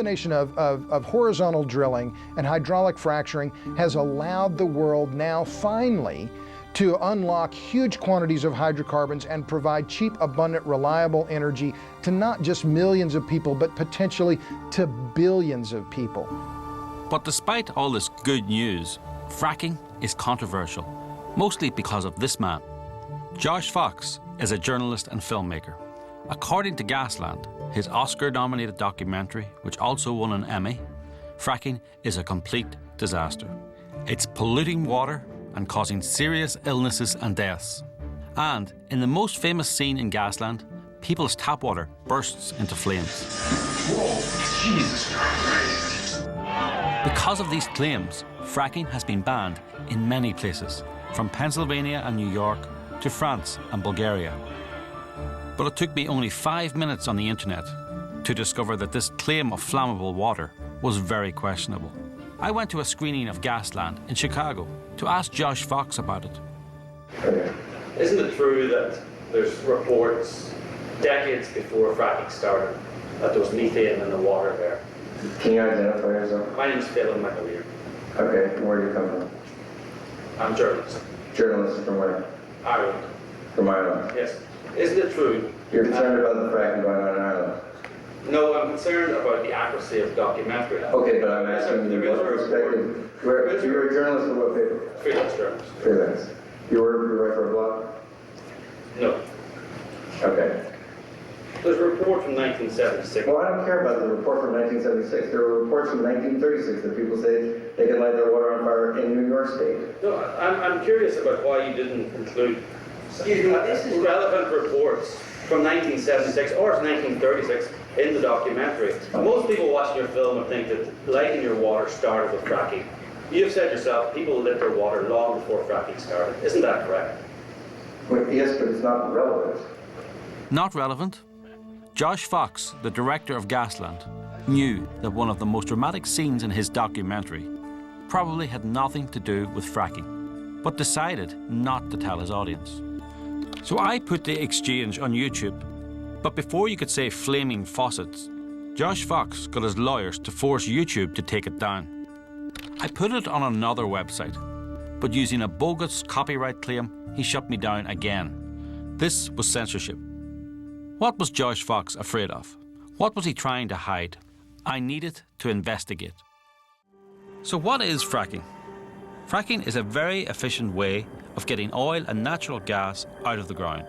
combination of horizontal drilling and hydraulic fracturing has allowed the world now finally to unlock huge quantities of hydrocarbons and provide cheap, abundant, reliable energy to not just millions of people, but potentially to billions of people. But despite all this good news, fracking is controversial, mostly because of this man. Josh Fox is a journalist and filmmaker. According to Gasland, his Oscar-nominated documentary, which also won an Emmy, fracking is a complete disaster. It's polluting water and causing serious illnesses and deaths. And in the most famous scene in Gasland, people's tap water bursts into flames. Whoa, Jesus Christ. Because of these claims, fracking has been banned in many places, from Pennsylvania and New York to France and Bulgaria. But it took me only 5 minutes on the internet to discover that this claim of flammable water was very questionable. I went to a screening of Gasland in Chicago to ask Josh Fox about it. Isn't it true that there's reports decades before fracking started that there was methane in the water there? Can you identify yourself? My name is Phil McAleer. Okay, where do you come from? I'm a journalist. Journalist from where? Ireland. From Ireland? Yes. Isn't it true? You're concerned about the fracking going on in Ireland? No, I'm concerned about the accuracy of the documentary. Okay, but I'm asking you what perspective. You're a journalist for what paper? Freelance journalist. Freelance. You write for a blog? No. Okay. There's a report from 1976. Well, I don't care about the report from 1976. There were reports from 1936 that people say they can light their water on fire in New York State. No, I'm curious about why you didn't include relevant reports from 1976 or 1936 in the documentary. Most people watching your film would think that lighting your water started with fracking. You've said yourself, people lit their water long before fracking started. Isn't that correct? Well, yes, but it's not relevant. Not relevant? Josh Fox, the director of Gasland, knew that one of the most dramatic scenes in his documentary probably had nothing to do with fracking, but decided not to tell his audience. So I put the exchange on YouTube, but before you could say flaming faucets, Josh Fox got his lawyers to force YouTube to take it down. I put it on another website, but using a bogus copyright claim, he shut me down again. This was censorship. What was Josh Fox afraid of? What was he trying to hide? I needed to investigate. So what is fracking? Fracking is a very efficient way of getting oil and natural gas out of the ground.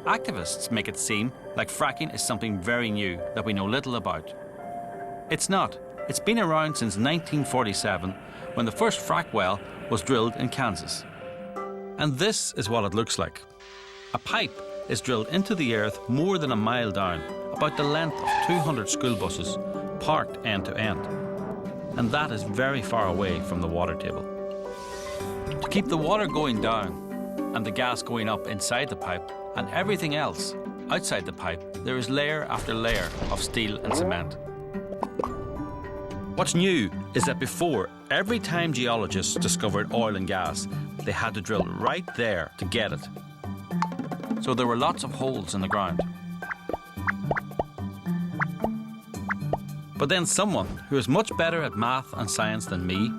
Activists make it seem like fracking is something very new that we know little about. It's not. It's been around since 1947, when the first frack well was drilled in Kansas. And this is what it looks like. A pipe is drilled into the earth more than a mile down, about the length of 200 school buses, parked end to end. And that is very far away from the water table. To keep the water going down and the gas going up inside the pipe and everything else outside the pipe, there is layer after layer of steel and cement. What's new is that before, every time geologists discovered oil and gas, they had to drill right there to get it. So there were lots of holes in the ground. But then someone who is much better at math and science than me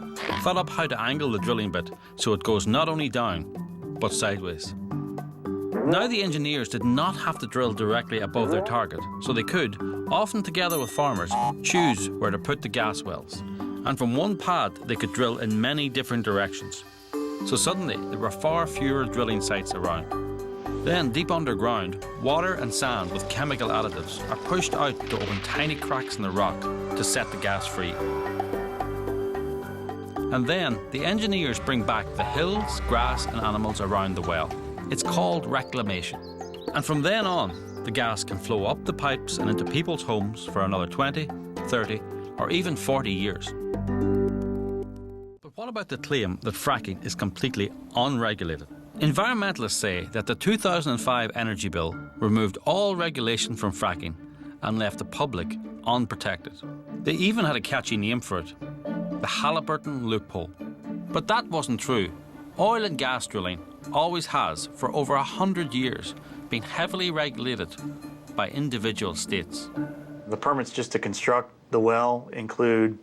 thought up how to angle the drilling bit so it goes not only down, but sideways. Now the engineers did not have to drill directly above their target, so they could, often together with farmers, choose where to put the gas wells. And from one pad they could drill in many different directions. So suddenly there were far fewer drilling sites around. Then, deep underground, water and sand with chemical additives are pushed out to open tiny cracks in the rock to set the gas free. And then, the engineers bring back the hills, grass and animals around the well. It's called reclamation. And from then on, the gas can flow up the pipes and into people's homes for another 20, 30 or even 40 years. But what about the claim that fracking is completely unregulated? Environmentalists say that the 2005 energy bill removed all regulation from fracking and left the public unprotected. They even had a catchy name for it, the Halliburton loophole. But that wasn't true. Oil and gas drilling always has, for over 100 years, been heavily regulated by individual states. The permits just to construct the well include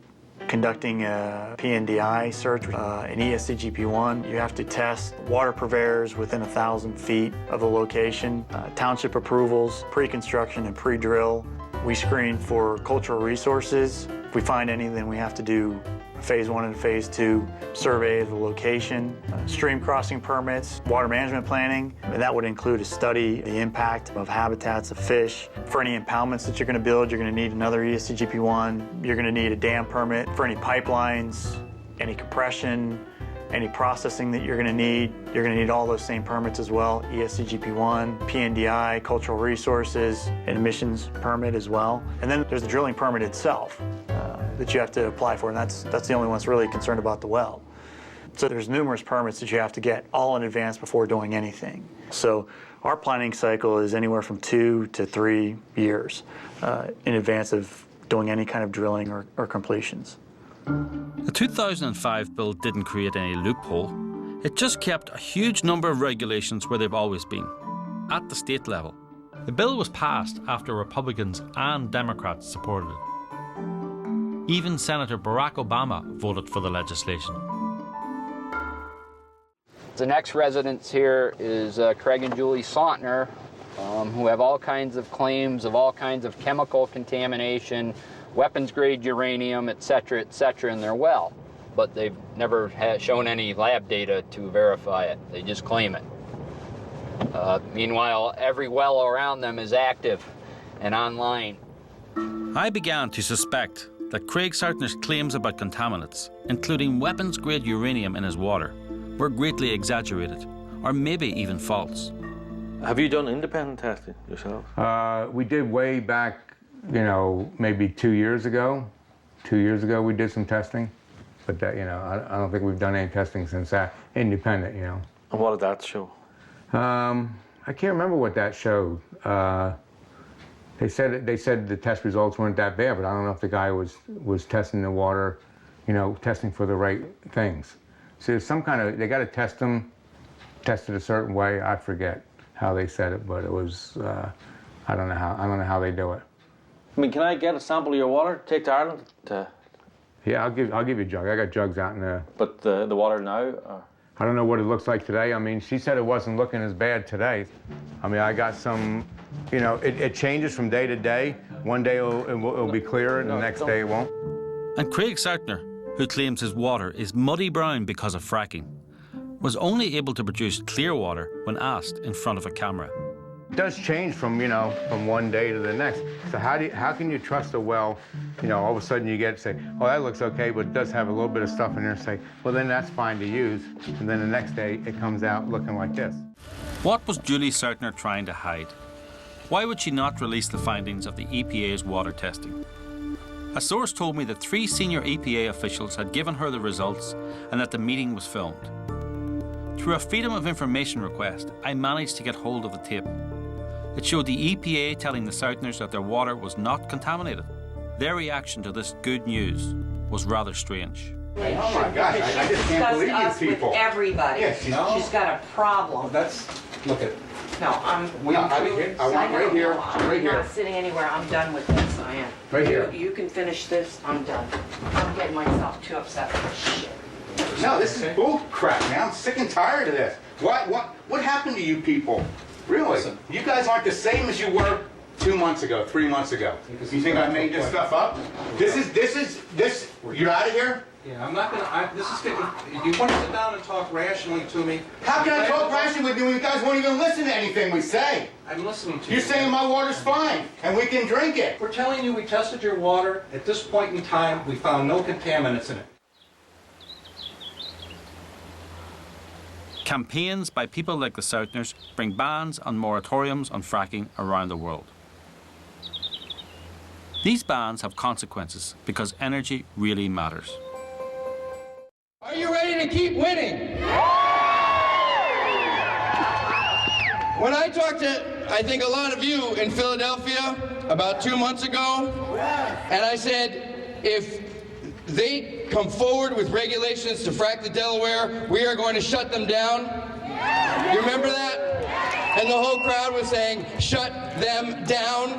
conducting a PNDI search, an ESCGP1. You have to test water purveyors within 1,000 feet of the location, township approvals, pre-construction and pre-drill. We screen for cultural resources. If we find any, then we have to do Phase 1 and Phase 2 survey of the location, stream crossing permits, water management planning, and that would include a study of the impact of habitats of fish. For any impoundments that you're going to build, you're going to need another ESCGP1. You're going to need a dam permit for any pipelines, any compression, any processing that you're going to need. You're going to need all those same permits as well, ESCGP1, PNDI, cultural resources, and emissions permit as well. And then there's the drilling permit itself that you have to apply for, and that's the only one that's really concerned about the well. So there's numerous permits that you have to get all in advance before doing anything. So our planning cycle is anywhere from 2 to 3 years in advance of doing any kind of drilling or completions. The 2005 bill didn't create any loophole. It just kept a huge number of regulations where they've always been, at the state level. The bill was passed after Republicans and Democrats supported it. Even Senator Barack Obama voted for the legislation. The next residents here is Craig and Julie Sauntner, who have all kinds of claims of all kinds of chemical contamination, weapons-grade uranium, et cetera, in their well. But they've never shown any lab data to verify it. They just claim it. Meanwhile, every well around them is active and online. I began to suspect that Craig Sauntner's claims about contaminants, including weapons-grade uranium in his water, were greatly exaggerated, or maybe even false. Have you done independent testing yourself? We did way back, maybe 2 years ago. 2 years ago we did some testing, but that, I don't think we've done any testing since that, independent, And what did that show? I can't remember what that showed. They said the test results weren't that bad, but I don't know if the guy was testing the water, testing for the right things. So there's some kind of, they got to test them, tested a certain way. I forget how they said it, but it was, I don't know how they do it. I mean, can I get a sample of your water? Take to Ireland? Yeah, I'll give you a jug. I got jugs out in the. But the water now? Or? I don't know what it looks like today. I mean, she said it wasn't looking as bad today. I mean, I got some, it changes from day to day. One day it'll be clearer, and the next day it won't. And Craig Sauntner, who claims his water is muddy brown because of fracking, was only able to produce clear water when asked in front of a camera. It does change from, from one day to the next. So how can you trust a well, all of a sudden you get to say, oh, that looks okay, but it does have a little bit of stuff in there, say, well, then that's fine to use. And then the next day it comes out looking like this. What was Julie Sauntner trying to hide? Why would she not release the findings of the EPA's water testing? A source told me that 3 senior EPA officials had given her the results and that the meeting was filmed. Through a Freedom of Information request, I managed to get hold of the tape. It showed the EPA telling the Sauntners that their water was not contaminated. Their reaction to this good news was rather strange. Oh my gosh, I just can't believe you people. With everybody. Yeah, she's got a problem. Well, look at. No, I want right here, right here. I'm not sitting anywhere. I'm done with this. I am. Right here. You can finish this. I'm done. I'm getting myself too upset for shit. No, this is bull crap, man. I'm sick and tired of this. What happened to you people? Really? Listen. You guys aren't the same as you were 2 months ago, 3 months ago. You think I made this stuff up? This. You're out of here? Yeah, I'm not gonna, this is getting, you want to sit down and talk rationally to me? How can I talk rationally with you when you guys won't even listen to anything we say? I'm listening to you. You're saying my water's fine, and we can drink it. We're telling you we tested your water. At this point in time, we found no contaminants in it. Campaigns by people like the Sauntners bring bans and moratoriums on fracking around the world. These bans have consequences because energy really matters. Are you ready to keep winning? When I talked to, I think, a lot of you in Philadelphia about 2 months ago, and I said, if they come forward with regulations to frack the Delaware, we are going to shut them down. You remember that? And the whole crowd was saying, shut them down.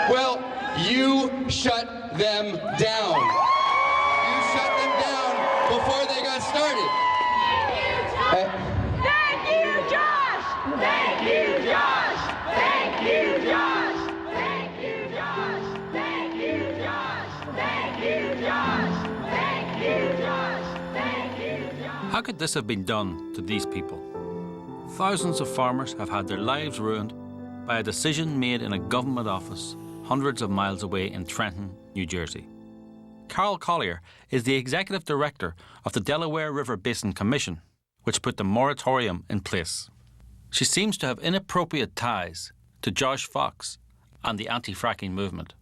Well, you shut them down. You shut them down before they got started. Thank you, Josh! Thank you, Josh! Thank you, Josh! Thank you, Josh! Thank you, Josh! Thank you, Josh! Thank you, Josh! Thank you, Josh! How could this have been done to these people? Thousands of farmers have had their lives ruined by a decision made in a government office hundreds of miles away in Trenton, New Jersey. Carol Collier is the executive director of the Delaware River Basin Commission, which put the moratorium in place. She seems to have inappropriate ties to Josh Fox and the anti-fracking movement.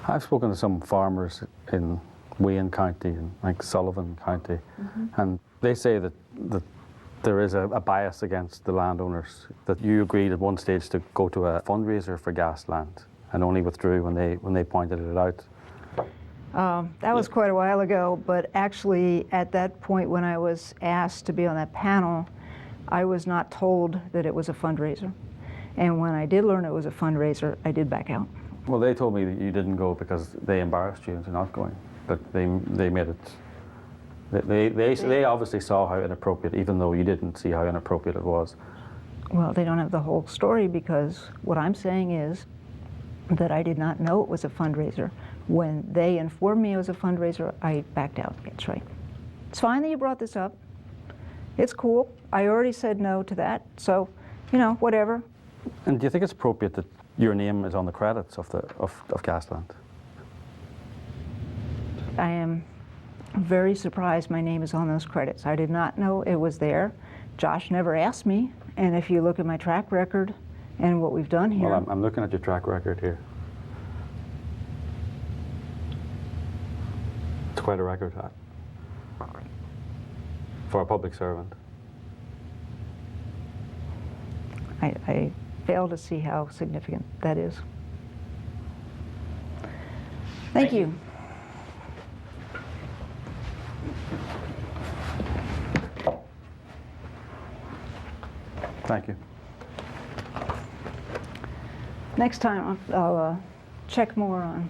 I've spoken to some farmers in Wayne County and like Sullivan County, and they say that there is a bias against the landowners, that you agreed at one stage to go to a fundraiser for Gasland and only withdrew when they pointed it out. That was quite a while ago, but actually at that point when I was asked to be on that panel, I was not told that it was a fundraiser. And when I did learn it was a fundraiser, I did back out. Well, they told me that you didn't go because they embarrassed you into not going, but they made it. They obviously saw how inappropriate, even though you didn't see how inappropriate it was. Well, they don't have the whole story, because what I'm saying is that I did not know it was a fundraiser. When they informed me it was a fundraiser, I backed out. That's right. It's fine that you brought this up. It's cool. I already said no to that, so, you know, whatever. And do you think it's appropriate that your name is on the credits of Gasland? I am very surprised my name is on those credits. I did not know it was there. Josh never asked me, and if you look at my track record and what we've done here... Well, I'm looking at your track record here. It's quite a record, that, for a public servant. I fail to see how significant that is. Thank you. Thank you. Next time I'll check more on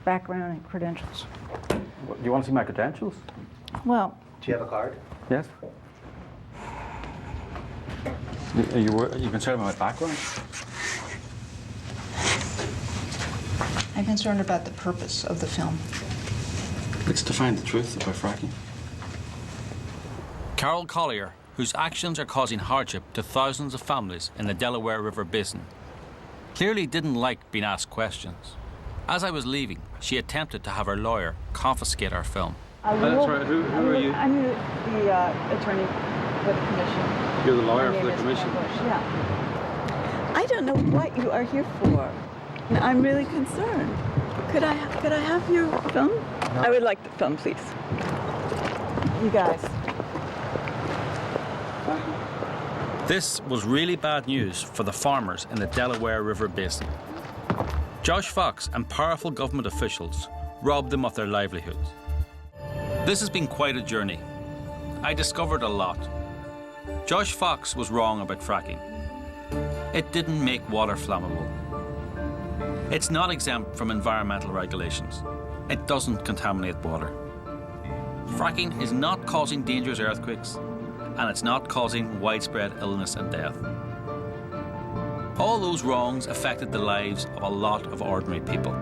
background and credentials. Do you want to see my credentials? Well... Do you have a card? Yes. Are you concerned about my background? I'm concerned about the purpose of the film. It's to find the truth about fracking. Carol Collier, whose actions are causing hardship to thousands of families in the Delaware River Basin, clearly didn't like being asked questions. As I was leaving, she attempted to have her lawyer confiscate our film. That's right. Who are you? I'm the attorney for the commission. You're the lawyer for the commission? Yeah. I don't know what you are here for. I'm really concerned. Could I have your film? No. I would like the film, please. You guys. This was really bad news for the farmers in the Delaware River Basin. Josh Fox and powerful government officials robbed them of their livelihoods. This has been quite a journey. I discovered a lot. Josh Fox was wrong about fracking. It didn't make water flammable. It's not exempt from environmental regulations. It doesn't contaminate water. Fracking is not causing dangerous earthquakes, and it's not causing widespread illness and death. All those wrongs affected the lives of a lot of ordinary people.